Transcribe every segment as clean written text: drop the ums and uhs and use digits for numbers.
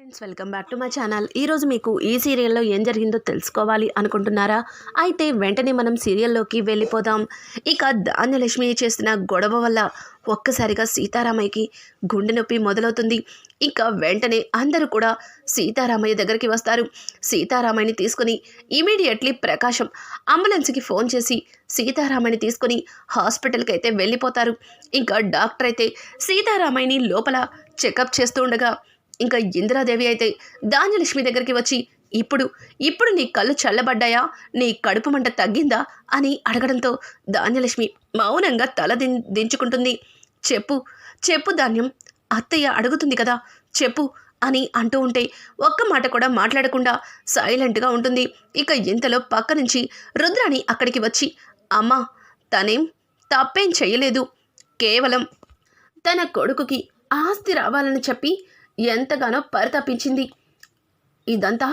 Friends, welcome back to my channel. ఈరోజు మీకు ఈ సీరియల్లో ఏం జరిగిందో తెలుసుకోవాలి అనుకుంటున్నారా? అయితే వెంటనే మనం సీరియల్లోకి వెళ్ళిపోదాం. ఇక ధాన్యలక్ష్మి చేసిన గొడవ వల్ల ఒక్కసారిగా సీతారామయ్యకి గుండె నొప్పి మొదలవుతుంది. ఇక వెంటనే అందరూ కూడా సీతారామయ్య దగ్గరికి వస్తారు. సీతారామయ్యని తీసుకుని ఇమీడియట్లీ ప్రకాశం అంబులెన్స్కి ఫోన్ చేసి సీతారామయ్యని తీసుకుని హాస్పిటల్కి అయితే వెళ్ళిపోతారు. ఇంకా డాక్టర్ అయితే సీతారామయ్యని లోపల చెకప్ చేస్తూ ఉండగా ఇంకా ఇందిరాదేవి అయితే ధాన్యలక్ష్మి దగ్గరికి వచ్చి ఇప్పుడు నీ కళ్ళు చల్లబడ్డాయా, నీ కడుపు మంట తగ్గిందా అని అడగడంతో ధాన్యలక్ష్మి మౌనంగా తల దించుకుంటుంది. చెప్పు ధాన్యం, అత్తయ్య అడుగుతుంది కదా, చెప్పు అని అంటూ ఉంటే ఒక్క మాట కూడా మాట్లాడకుండా సైలెంట్గా ఉంటుంది. ఇక ఇంతలో పక్క నుంచి రుద్రాణి అక్కడికి వచ్చి, అమ్మా తనేం తప్పేం చెయ్యలేదు, కేవలం తన కొడుకుకి ఆస్తి రావాలని చెప్పి ఎంతగానో పరితపించింది. ఇదంతా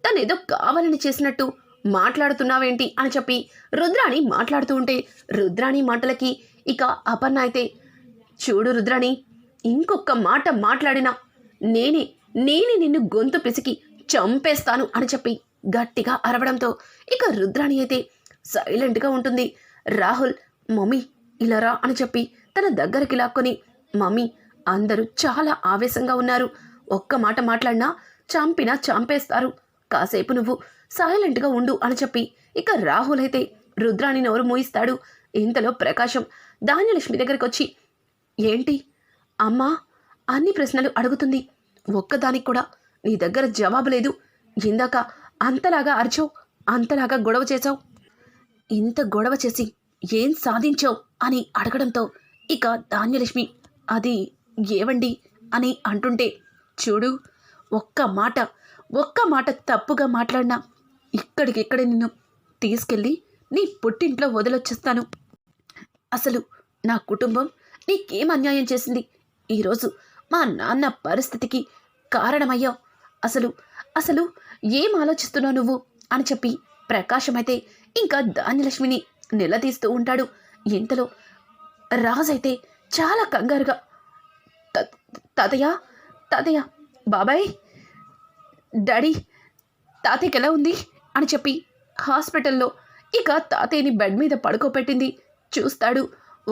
తనేదో కావాలని చేసినట్టు మాట్లాడుతున్నావేంటి అని చెప్పి రుద్రాణి మాట్లాడుతూ ఉంటే రుద్రాణి మాటలకి ఇక అపర్ణ అయితే, చూడు రుద్రాణి, ఇంకొక మాట మాట్లాడినా నేనే నిన్ను గొంతు పిసికి చంపేస్తాను అని చెప్పి గట్టిగా అరవడంతో ఇక రుద్రాణి అయితే సైలెంట్గా ఉంటుంది. రాహుల్, మమ్మీ ఇలా రా అని చెప్పి తన దగ్గరికి లాక్కొని, మమ్మీ అందరూ చాలా ఆవేశంగా ఉన్నారు, ఒక్క మాట మాట్లాడినా చంపేస్తారు, కాసేపు నువ్వు సైలెంట్గా ఉండు అని చెప్పి ఇక రాహుల్ అయితే రుద్రాణి నోరు మూయిస్తాడు. ఇంతలో ప్రకాశం ధాన్యలక్ష్మి దగ్గరికి వచ్చి, ఏంటి అమ్మా అన్ని ప్రశ్నలు అడుగుతుంది, ఒక్కదానికి కూడా నీ దగ్గర జవాబు లేదు, ఇందాక అంతలాగా అరిచావు, అంతలాగా గొడవ చేసావు, ఇంత గొడవ చేసి ఏం సాధించావు అని అడగడంతో ఇక ధాన్యలక్ష్మి, అది ఏవండి అని అంటుంటే, చూడు, ఒక్క మాట తప్పుగా మాట్లాడినా ఇక్కడికిక్కడ నిన్ను తీసుకెళ్ళి నీ పుట్టింట్లో వదిలొచ్చేస్తాను. అసలు నా కుటుంబం నీకేం అన్యాయం చేసింది? ఈరోజు మా నాన్న పరిస్థితికి కారణమయ్యావు. అసలు ఏం ఆలోచిస్తున్నావు నువ్వు అని చెప్పి ప్రకాశమైతే ఇంకా ధాన్యలక్ష్మిని నిలదీస్తూ ఉంటాడు. ఇంతలో రాజైతే చాలా కంగారుగా, తాతయ్య, బాబాయ్, డాడీ, తాతయ్యకి ఎలా ఉంది అని చెప్పి హాస్పిటల్లో ఇక తాతయ్యని బెడ్ మీద పడుకోబెట్టింది చూస్తాడు.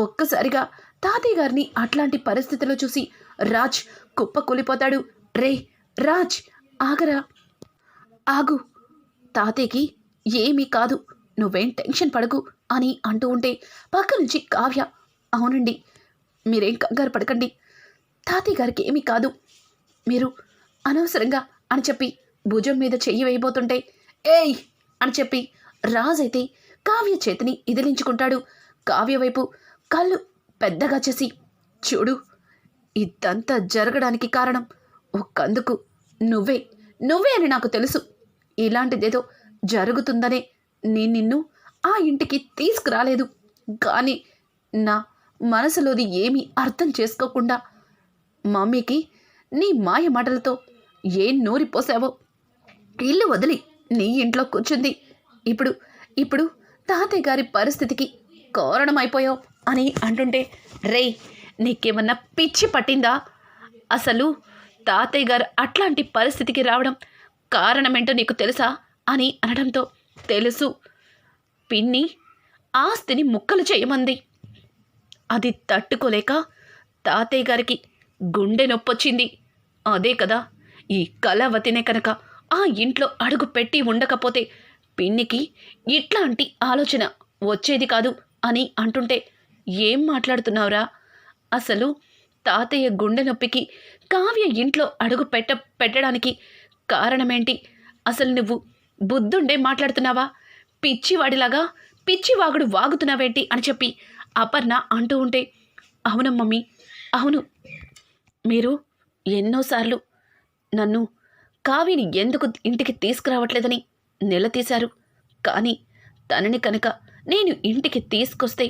ఒక్కసారిగా తాతయ్య గారిని అట్లాంటి పరిస్థితిలో చూసి రాజ్ కుప్పకూలిపోతాడు. రే రాజ్, ఆగరా, ఆగు, తాతయ్యకి ఏమీ కాదు, నువ్వేం టెన్షన్ పడకు అని అంటూ ఉంటే పక్క నుంచి కావ్య, అవునండి, మీరేం కంగారు పడకండి, తాతయ్య గారికి ఏమీ కాదు, మీరు అనవసరంగా అని చెప్పి భుజం మీద చెయ్యి వేయబోతుంటే, ఏయ్ అని చెప్పి రాజ్ అయితే కావ్య చేతిని ఇదిలించుకుంటాడు. కావ్య వైపు కళ్ళు పెద్దగా చేసి, చూడు, ఇదంతా జరగడానికి కారణం ఒక్కందుకు నువ్వే అని నాకు తెలుసు, ఇలాంటిదేదో జరుగుతుందనే నిన్ను ఆ ఇంటికి తీసుకురాలేదు, కానీ నా మనసులోది ఏమీ అర్థం చేసుకోకుండా మమ్మీకి నీ మాయ మాటలతో ఏం నూరిపోసావో ఇల్లు వదిలి నీ ఇంట్లో కూర్చుంది, ఇప్పుడు తాతయ్య గారి పరిస్థితికి కారణమైపోయావు అని అంటుంటే, రేయ్, నీకేమన్నా పిచ్చి పట్టిందా? అసలు తాతయ్య గారు అట్లాంటి పరిస్థితికి రావడం కారణమేంటో నీకు తెలుసా అని అనడంతో, తెలుసు, పిన్ని ఆస్తిని ముక్కలు చేయమంది, అది తట్టుకోలేక తాతయ్య గారికి గుండె నొప్పొచ్చింది, అదే కదా ఈ కళావతినే కనుక ఆ ఇంట్లో అడుగు పెట్టి ఉండకపోతే పిన్నికి ఇట్లాంటి ఆలోచన వచ్చేది కాదు అని అంటుంటే, ఏం మాట్లాడుతున్నావురా, అసలు తాతయ్య గుండె నొప్పికి కావ్య ఇంట్లో అడుగు పెట్టడానికి కారణమేంటి? అసలు నువ్వు బుద్ధుండే మాట్లాడుతున్నావా? పిచ్చివాడిలాగా పిచ్చివాగుడు వాగుతున్నావేంటి అని చెప్పి అపర్ణ అంటూ ఉంటే, అవును మమ్మీ, అవును, మీరు ఎన్నోసార్లు నన్ను కావ్యని ఎందుకు ఇంటికి తీసుకురావట్లేదని నిలదీశారు, కానీ తనని కనుక నేను ఇంటికి తీసుకొస్తే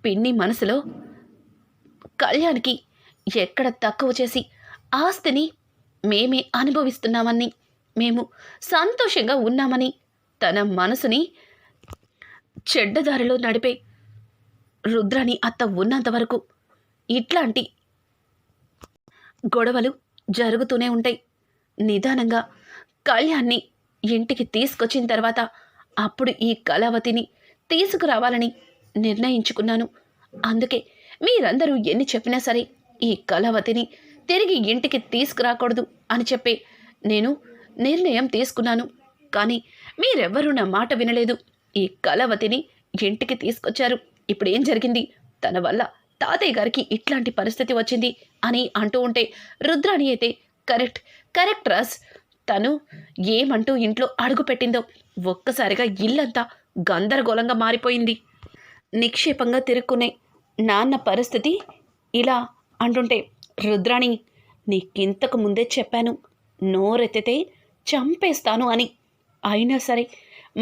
పిన్ని మనసులో కళ్యాణ్కి ఎక్కడ తక్కువ చేసి ఆస్తిని మేమే అనుభవిస్తున్నామని, మేము సంతోషంగా ఉన్నామని తన మనసుని చెడ్డదారిలో నడిపే రుద్రాణి అత్త ఉన్నంత వరకు ఇట్లాంటి గొడవలు జరుగుతూనే ఉంటాయి. నిదానంగా కళ్యాణ్ని ఇంటికి తీసుకొచ్చిన తర్వాత అప్పుడు ఈ కళావతిని తీసుకురావాలని నిర్ణయించుకున్నాను. అందుకే మీరందరూ ఎన్ని చెప్పినా సరే ఈ కళావతిని తిరిగి ఇంటికి తీసుకురాకూడదు అని చెప్పి నేను నిర్ణయం తీసుకున్నాను. కానీ మీరెవ్వరూ నా మాట వినలేదు. ఈ కళావతిని ఇంటికి తీసుకొచ్చారు. ఇప్పుడు ఏం జరిగింది? తన వల్ల తాతయ్య గారికి ఇట్లాంటి పరిస్థితి వచ్చింది అని అంటూ ఉంటే రుద్రాణి అయితే కరెక్ట్ రాజ్. తను ఏమంటూ ఇంట్లో అడుగుపెట్టిందో ఒక్కసారిగా ఇల్లంతా గందరగోళంగా మారిపోయింది. నిక్షేపంగా తిరుక్కునే నాన్న పరిస్థితి ఇలా అంటుంటే రుద్రాణి, నీకింతకు ముందే చెప్పాను నోరెత్తితే చంపేస్తాను అని. అయినా సరే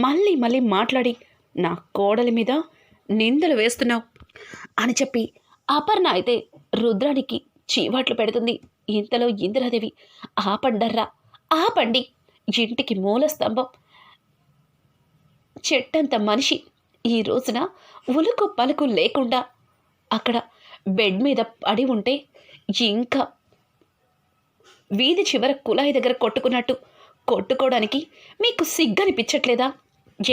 మళ్ళీ మళ్ళీ మాట్లాడి నా కోడలి మీద నిందలు వేస్తున్నావు అని చెప్పి అపర్ణ అయితే రుద్రానికి చీవాట్లు పెడుతుంది. ఇంతలో ఇందిరాదేవి, ఆపండర్రా ఆపండి, ఇంటికి మూల స్తంభం చెట్టంత మనిషి ఈ రోజున ఉలుకు పలుకు లేకుండా అక్కడ బెడ్ మీద పడి ఉంటే ఇంకా వీధి చివర కుళాయి దగ్గర కొట్టుకోవడానికి మీకు సిగ్గనిపించట్లేదా?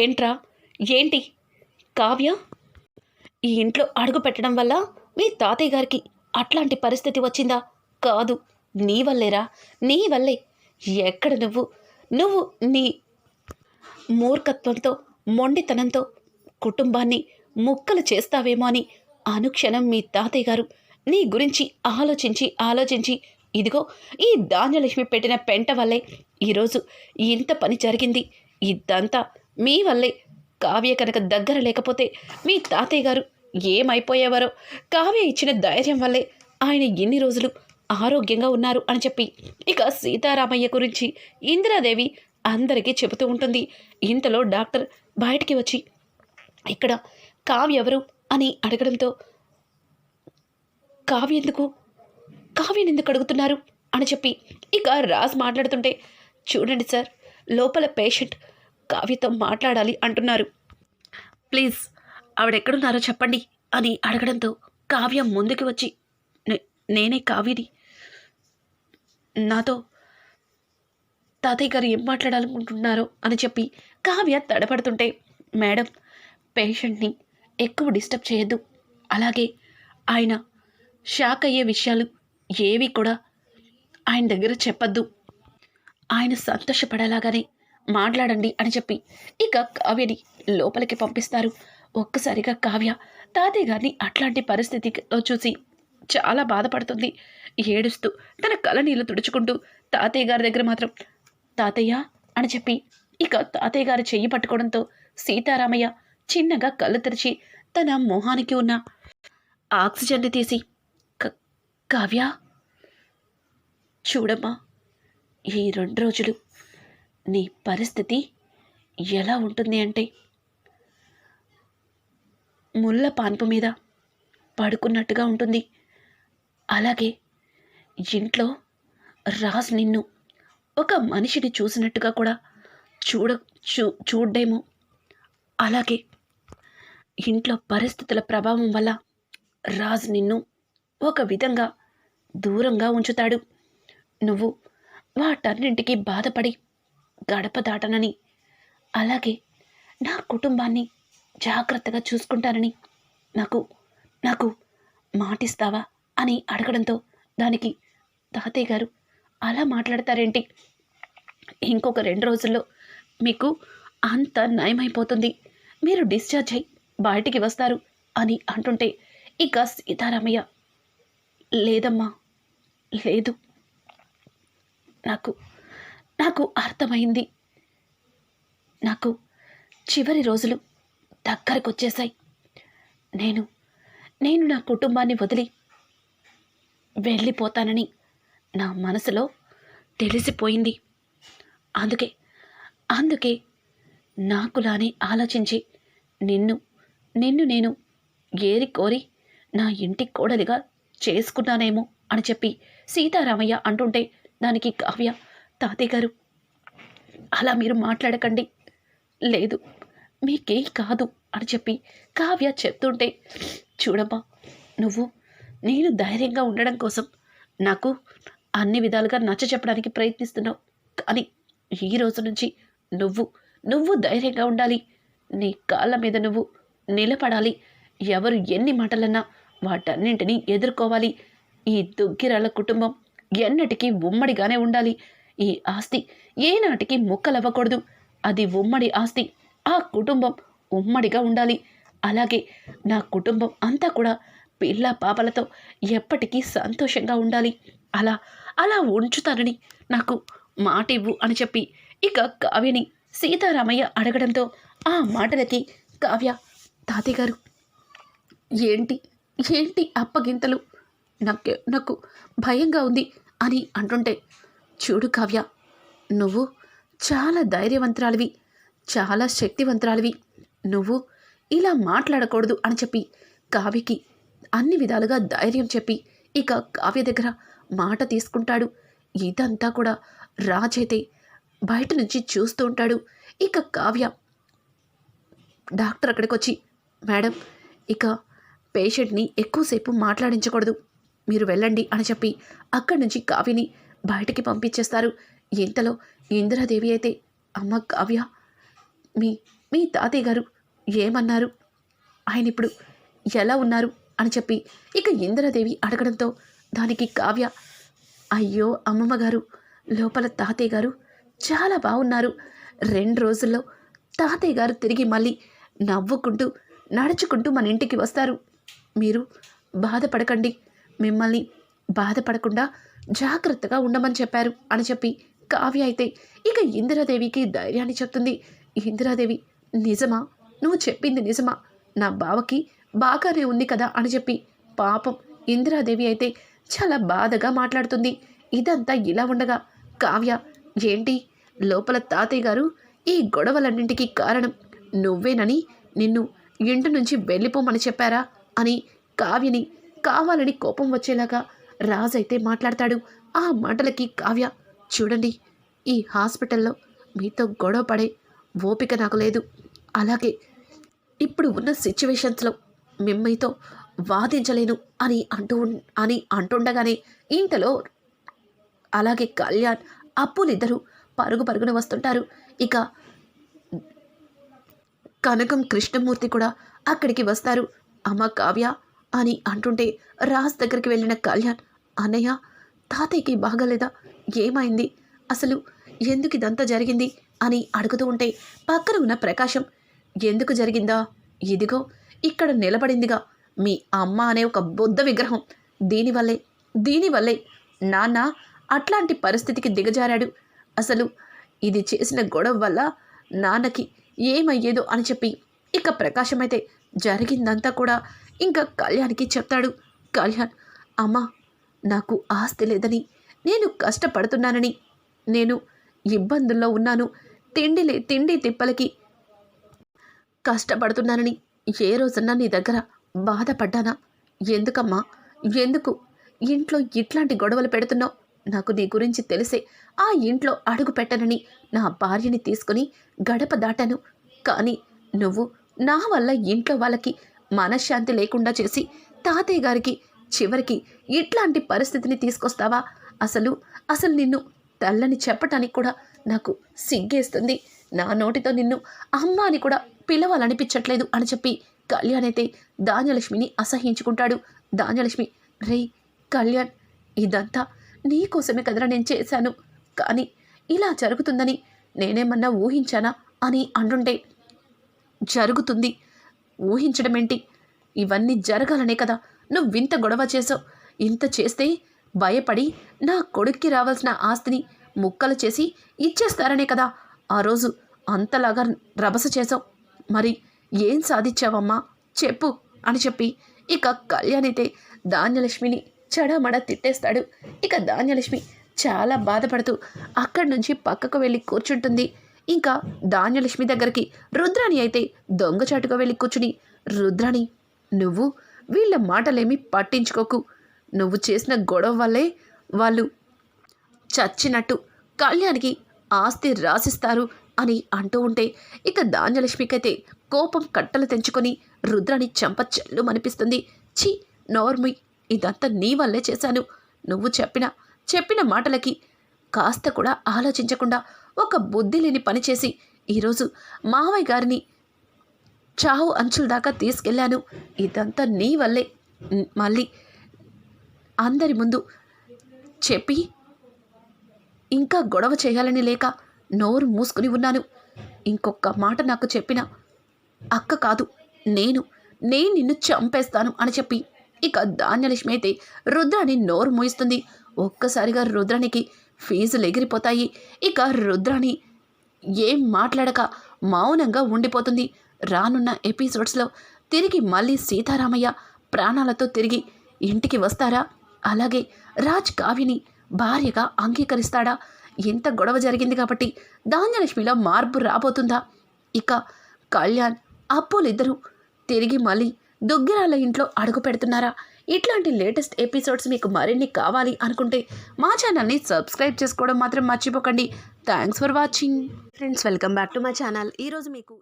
ఏంట్రా ఏంటి కావ్య, ఈ ఇంట్లో అడుగు పెట్టడం వల్ల మీ తాతయ్య గారికి అట్లాంటి పరిస్థితి వచ్చిందా? కాదు, నీ వల్లేరా, నీ వల్లే. ఎక్కడ నువ్వు నీ మూర్ఖత్వంతో మొండితనంతో కుటుంబాన్ని ముక్కలు చేస్తావేమో అని అనుక్షణం మీ తాతయ్య గారు నీ గురించి ఆలోచించి ఇదిగో ఈ ధాన్యలక్ష్మి పెట్టిన పెంట వల్లే ఈరోజు ఇంత పని జరిగింది. ఇదంతా మీ వల్లే. కావ్య కనుక దగ్గర లేకపోతే మీ తాతయ్య గారు ఏమైపోయేవారో. కావ్య ఇచ్చిన ధైర్యం వల్లే ఆయన ఎన్ని రోజులు ఆరోగ్యంగా ఉన్నారు అని చెప్పి ఇక సీతారామయ్య గురించి ఇందిరాదేవి అందరికీ చెబుతూ ఉంటుంది. ఇంతలో డాక్టర్ బయటికి వచ్చి ఇక్కడ కావ్య ఎవరు అని అడగడంతో కావ్యని ఎందుకు అడుగుతున్నారు అని చెప్పి ఇక రాజ్ మాట్లాడుతుంటే, చూడండి సార్, లోపల పేషెంట్ కావ్యతో మాట్లాడాలి అంటున్నారు, ప్లీజ్ ఆవిడెక్కడున్నారో చెప్పండి అని అడగడంతో కావ్య ముందుకు వచ్చి, నేనే కావ్యని, నాతో తాతయ్య గారు ఏం మాట్లాడాలనుకుంటున్నారో అని చెప్పి కావ్య తడపడుతుంటే, మేడం, పేషెంట్ని ఎక్కువ డిస్టర్బ్ చేయొద్దు, అలాగే ఆయన షాక్ అయ్యే విషయాలు ఏవి కూడా ఆయన దగ్గర చెప్పద్దు, ఆయన సంతోషపడేలాగానే మాట్లాడండి అని చెప్పి ఇక కావ్యని లోపలికి పంపిస్తారు. ఒక్కసారిగా కావ్య తాతయ్య గారిని అట్లాంటి పరిస్థితిలో చూసి చాలా బాధపడుతుంది. ఏడుస్తూ తన కళ్ళ నీళ్ళు తుడుచుకుంటూ తాతయ్య గారి దగ్గర మాత్రం తాతయ్య అని చెప్పి ఇక తాతయ్య గారు చెయ్యి పట్టుకోవడంతో సీతారామయ్య చిన్నగా కళ్ళు తెరిచి తన మొహానికి ఉన్న ఆక్సిజన్ని తీసి, కావ్య చూడమ్మా, ఈ 2 రోజులు నీ పరిస్థితి ఎలా ఉంటుంది అంటే ముళ్ళ పాన్పు మీద పడుకున్నట్టుగా ఉంటుంది. అలాగే ఇంట్లో రాజ్ నిన్ను ఒక మనిషిని చూసినట్టుగా కూడా చూడ్డేమో. అలాగే ఇంట్లో పరిస్థితుల ప్రభావం వల్ల రాజ్ నిన్ను ఒక విధంగా దూరంగా ఉంచుతాడు. నువ్వు వాటన్నింటికి బాధపడి గడప దాటనని, అలాగే నా కుటుంబాన్ని జాగ్రత్తగా చూసుకుంటానని నాకు మాటిస్తావా అని అడగడంతో దానికి తాతయ్య గారు అలా మాట్లాడతారేంటి, ఇంకొక 2 రోజుల్లో మీకు అంత నయమైపోతుంది, మీరు డిశ్చార్జ్ అయి బయటికి వస్తారు అని అంటుంటే ఇక సీతారామయ్య, లేదమ్మా లేదు, నాకు అర్థమైంది, నాకు చివరి రోజులు దగ్గరకు వచ్చేసాయి, నేను నా కుటుంబాన్ని వదిలి వెళ్ళిపోతానని నా మనసులో తెలిసిపోయింది. అందుకే నాకులానే ఆలోచించి నిన్ను నేను ఏరి కోరి నా ఇంటి కోడలిగా చేసుకున్నానేమో అని చెప్పి సీతారామయ్య అంటుంటే దానికి కావ్య, తాతయ్య గారు అలా మీరు మాట్లాడకండి, లేదు మీకేం కాదు అని చెప్పి కావ్య చెప్తుంటే, చూడమ్మా, నేను ధైర్యంగా ఉండడం కోసం నాకు అన్ని విధాలుగా నచ్చ చెప్పడానికి ప్రయత్నిస్తున్నావు, కానీ ఈ రోజు నుంచి నువ్వు నువ్వు ధైర్యంగా ఉండాలి. నీ కాళ్ళ మీద నువ్వు నిలబడాలి. ఎవరు ఎన్ని మాటలన్నా వాటన్నింటినీ ఎదుర్కోవాలి. ఈ దుగ్గిరాల కుటుంబం ఎన్నటికీ ఉమ్మడిగానే ఉండాలి. ఈ ఆస్తి ఏనాటికి ముక్కలవ్వకూడదు. అది ఉమ్మడి ఆస్తి. ఆ కుటుంబం ఉమ్మడిగా ఉండాలి. అలాగే నా కుటుంబం అంతా కూడా పిల్ల పాపలతో ఎప్పటికీ సంతోషంగా ఉండాలి. అలా అలా ఉంచుతానని నాకు మాట ఇవ్వు అని చెప్పి ఇక కావ్యని సీతారామయ్య అడగడంతో ఆ మాటలకి కావ్య, తాతయ్య గారు ఏంటి ఏంటి అప్పగింతలు, నాకు భయంగా ఉంది అని అంటుంటే, చూడు కావ్య, నువ్వు చాలా ధైర్యవంతురాలివి, చాలా శక్తివంతురాలివి. నువ్వు ఇలా మాట్లాడకూడదు అని చెప్పి కావ్యకి అన్ని విధాలుగా ధైర్యం చెప్పి ఇక కావ్య దగ్గర మాట తీసుకుంటాడు. ఇదంతా కూడా రాజైతే బయట నుంచి చూస్తూ ఉంటాడు. ఇక కావ్య డాక్టర్ అక్కడికి వచ్చి, మేడం, ఇక పేషెంట్ని ఎక్కువసేపు మాట్లాడించకూడదు, మీరు వెళ్ళండి అని చెప్పి అక్కడి నుంచి కావ్యని బయటికి పంపించేస్తారు. ఇంతలో ఇందిరాదేవి అయితే, అమ్మ కావ్య, మీ తాతయ్య గారు ఏమన్నారు, ఆయన ఇప్పుడు ఎలా ఉన్నారు అని చెప్పి ఇక ఇందిరాదేవి అడగడంతో దానికి కావ్య, అయ్యో అమ్మమ్మ గారు, లోపల తాతయ్య గారు చాలా బాగున్నారు. 2 రోజుల్లో తాతయ్య గారు తిరిగి మళ్ళీ నవ్వుకుంటూ నడుచుకుంటూ మన ఇంటికి వస్తారు. మీరు బాధపడకండి, మిమ్మల్ని బాధపడకుండా జాగ్రత్తగా ఉండమని చెప్పారు అని చెప్పి కావ్య అయితే ఇక ఇందిరాదేవికి ధైర్యాన్ని చెప్తుంది. ఇందిరాదేవి, నిజమా, నువ్వు చెప్పింది నిజమా, నా బావకి బాగానే ఉంది కదా అని చెప్పి పాపం ఇందిరాదేవి అయితే చాలా బాధగా మాట్లాడుతుంది. ఇదంతా ఇలా ఉండగా కావ్య, ఏంటి లోపల తాతయ్య గారు ఈ గొడవలన్నింటికీ కారణం నువ్వేనని నిన్ను ఇంటి నుంచి వెళ్ళిపోమని చెప్పారా అని కావ్యని కావాలని కోపం వచ్చేలాగా రాజైతే మాట్లాడతాడు. ఆ మాటలకి కావ్య, చూడండి, ఈ హాస్పిటల్లో మీతో గొడవ పడే ఓపిక నాకు లేదు. అలాగే ఇప్పుడు ఉన్న సిచ్యువేషన్స్లో మీతో వాదించలేను అని అంటుండగానే ఇంతలో అలాగే కళ్యాణ్, అప్పులిద్దరూ పరుగున వస్తుంటారు. ఇక కనకం కృష్ణమూర్తి కూడా అక్కడికి వస్తారు. అమ్మ కావ్య అని అంటుంటే రాజ్ దగ్గరికి వెళ్ళిన కళ్యాణ్, అన్నయ్య, తాతయ్యకి బాగాలేదా, ఏమైంది, అసలు ఎందుకు ఇదంతా జరిగింది అని అడుగుతూ ఉంటే పక్కన ఉన్న ప్రకాశం, ఎందుకు జరిగిందా, ఇదిగో ఇక్కడ నిలబడిందిగా మీ అమ్మ అనే ఒక బుద్ధ విగ్రహం, దీనివల్లే నాన్న అట్లాంటి పరిస్థితికి దిగజారాడు. అసలు ఇది చేసిన గొడవ వల్ల నాన్నకి ఏమయ్యేదో అని చెప్పి ఇక ప్రకాశం అయితే జరిగిందంతా కూడా ఇంకా కళ్యాణ్కి చెప్తాడు. కళ్యాణ్, అమ్మ, నాకు ఆస్తి లేదని, నేను కష్టపడుతున్నానని, నేను ఇబ్బందుల్లో ఉన్నాను, తిండి తిప్పలకి కష్టపడుతున్నానని ఏ రోజన్నా నీ దగ్గర బాధపడ్డానా? ఎందుకమ్మా, ఎందుకు ఇంట్లో ఇట్లాంటి గొడవలు పెడుతున్నావు? నాకు నీ గురించి తెలిసే ఆ ఇంట్లో అడుగు పెట్టనని నా భార్యని తీసుకుని గడప దాటాను. కానీ నువ్వు నా వల్ల ఇంట్లో వాళ్ళకి మనశ్శాంతి లేకుండా చేసి తాతయ్య గారికి చివరికి ఇట్లాంటి పరిస్థితిని తీసుకొస్తావా? అసలు నిన్ను తల్లని చెప్పటానికి కూడా నాకు సిగ్గేస్తుంది. నా నోటితో నిన్ను అమ్మ అని కూడా పిలవాలనిపించట్లేదు అని చెప్పి కళ్యాణ్ అయితే ధాన్యలక్ష్మిని అసహించుకుంటాడు. ధాన్యలక్ష్మి, రే కళ్యాణ్, ఇదంతా నీకోసమే కదరా నేను చేశాను, కానీ ఇలా జరుగుతుందని నేనేమన్నా ఊహించానా అని అంటుంటే, జరుగుతుంది, ఊహించడం ఏంటి, ఇవన్నీ జరగాలనే కదా నువ్వింత గొడవ చేసావు. ఇంత చేస్తే భయపడి నా కొడుక్కి రావాల్సిన ఆస్తిని ముక్కలు చేసి ఇచ్చేస్తారనే కదా ఆ రోజు అంతలాగా రభస చేసావు. మరి ఏం సాధించావమ్మా చెప్పు అని చెప్పి ఇక కళ్యాణ్ అయితే ధాన్యలక్ష్మిని చెడమడ తిట్టేస్తాడు. ఇక ధాన్యలక్ష్మి చాలా బాధపడుతూ అక్కడి నుంచి పక్కకు వెళ్ళి కూర్చుంటుంది. ఇంకా ధాన్యలక్ష్మి దగ్గరికి రుద్రాణి అయితే దొంగచాటుగా వెళ్ళి కూర్చుని, రుద్రాణి, నువ్వు వీళ్ళ మాటలేమీ పట్టించుకోకు, నువ్వు చేసిన గొడవ వల్లే వాళ్ళు చచ్చినట్టు కళ్యాణ్కి ఆస్తి రాసిస్తారు అని అంటూ ఉంటే ఇక ధాన్యలక్ష్మికైతే కోపం కట్టలు తెంచుకొని రుద్రాణి చెంప చెల్లు మనిపిస్తుంది. ఛీ, నోర్మి, ఇదంతా నీ వల్లే చేశాను. నువ్వు చెప్పిన మాటలకి కాస్త కూడా ఆలోచించకుండా ఒక బుద్ధి లేని పని చేసి ఈరోజు మావయ్య గారిని చావు అంచుల దాకా తీసుకెళ్ళాను. ఇదంతా నీ వల్లే. మళ్ళీ అందరి ముందు చెప్పి ఇంకా గొడవ చేయాలని లేక నోరు మూసుకుని ఉన్నాను. ఇంకొక మాట నాకు చెప్పిన అక్క కాదు, నేను నిన్ను చంపేస్తాను అని చెప్పి ఇక ధాన్యలక్ష్మి అయితే రుద్రాని నోరు మూయిస్తుంది. ఒక్కసారిగా రుద్రానికి ఫీజులు ఎగిరిపోతాయి. ఇక రుద్రాని ఏం మాట్లాడక మౌనంగా ఉండిపోతుంది. రానున్న ఎపిసోడ్స్లో తిరిగి మళ్ళీ సీతారామయ్య ప్రాణాలతో తిరిగి ఇంటికి వస్తారా? అలాగే రాజ్ కావ్యని భార్యగా అంగీకరిస్తాడా? ఎంత గొడవ జరిగింది కాబట్టి ధాన్యలక్ష్మిలో మార్పు రాబోతుందా? ఇక కళ్యాణ్ అప్పులిద్దరూ తిరిగి మళ్ళీ దుగ్గిరాల ఇంట్లో అడుగు పెడుతున్నారా? ఇట్లాంటి లేటెస్ట్ ఎపిసోడ్స్ మీకు మరిన్ని కావాలి అనుకుంటే మా ఛానల్ని సబ్స్క్రైబ్ చేసుకోవడం మాత్రం మర్చిపోకండి. Thanks for watching. Friends, welcome back to my channel. ఈరోజు మీకు